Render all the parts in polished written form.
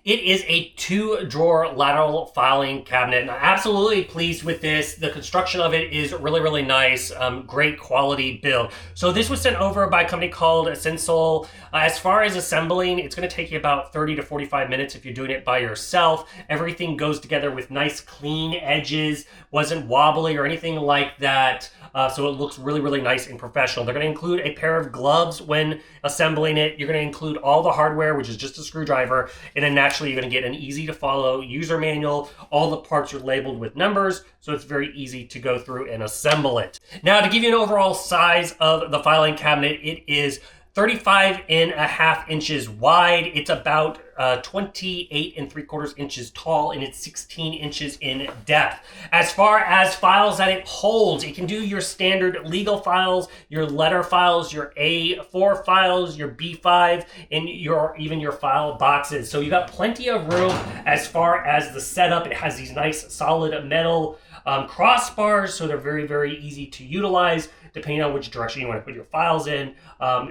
It is a 2-drawer lateral filing cabinet, and I'm absolutely pleased with this. The construction of it is really, really nice. Great quality build. So this was sent over by a company called SISESOL. As far as assembling, it's going to take you about 30 to 45 minutes if you're doing it by yourself. Everything goes together with nice clean edges, wasn't wobbly or anything like that. So it looks really, really nice and professional. They're going to include a pair of gloves when assembling it. You're going to include all the hardware, which is just a screwdriver, and then naturally you're going to get an easy to follow user manual. All the parts are labeled with numbers, so it's very easy to go through and assemble it. Now, to give you an overall size of the filing cabinet, it is 35.5 inches wide. It's about 28.75 inches tall, and it's 16 inches in depth. As far as files that it holds, it can do your standard legal files, your letter files, your A4 files, your B5, and even your file boxes. So you got plenty of room as far as the setup. It has these nice solid metal crossbars, so they're very, very easy to utilize depending on which direction you want to put your files in.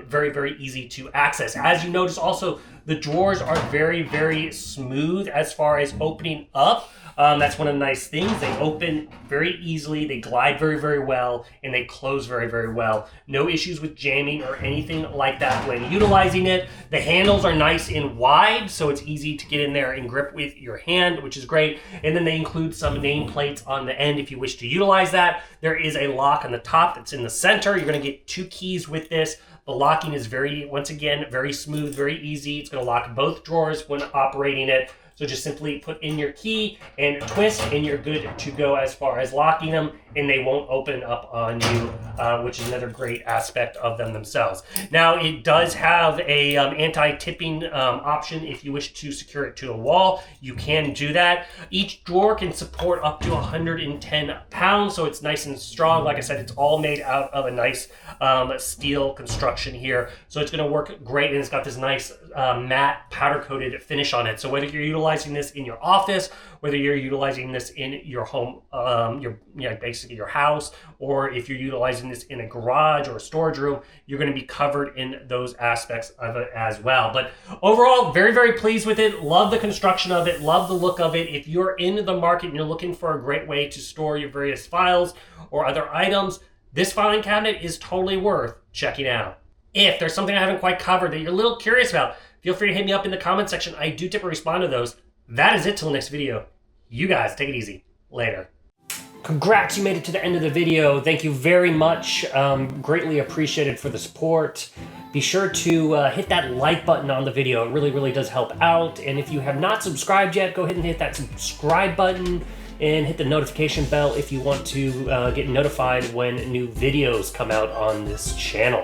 Very, very easy to access. As you notice also, the drawers are very, very smooth as far as opening up. That's one of the nice things. They open very easily, they glide very, very well, and they close very, very well. No issues with jamming or anything like that when utilizing it. The handles are nice and wide, so it's easy to get in there and grip with your hand, which is great. And then they include some nameplates on the end if you wish to utilize that. There is a lock on the top that's in the center. You're going to get 2 keys with this. The locking is once again, very smooth, very easy. It's going to lock both drawers when operating it. So just simply put in your key and twist, and you're good to go as far as locking them, and they won't open up on you, which is another great aspect of them themselves. Now, it does have a anti-tipping option. If you wish to secure it to a wall, you can do that. Each drawer can support up to 110 pounds, so it's nice and strong. Like I said, it's all made out of a nice steel construction here, so it's going to work great, and it's got this nice matte powder-coated finish on it. So whether you're utilizing this in your office, whether you're utilizing this in your home, basically your house, or if you're utilizing this in a garage or a storage room, you're going to be covered in those aspects of it as well. But overall, very, very pleased with it. Love the construction of it. Love the look of it. If you're in the market and you're looking for a great way to store your various files or other items, this filing cabinet is totally worth checking out. If there's something I haven't quite covered that you're a little curious about, feel free to hit me up in the comment section. I do tip and respond to those. That is it till the next video. You guys take it easy. Later. Congrats, you made it to the end of the video. Thank you very much. Greatly appreciated for the support. Be sure to hit that like button on the video. It really, really does help out. And if you have not subscribed yet, go ahead and hit that subscribe button and hit the notification bell if you want to get notified when new videos come out on this channel.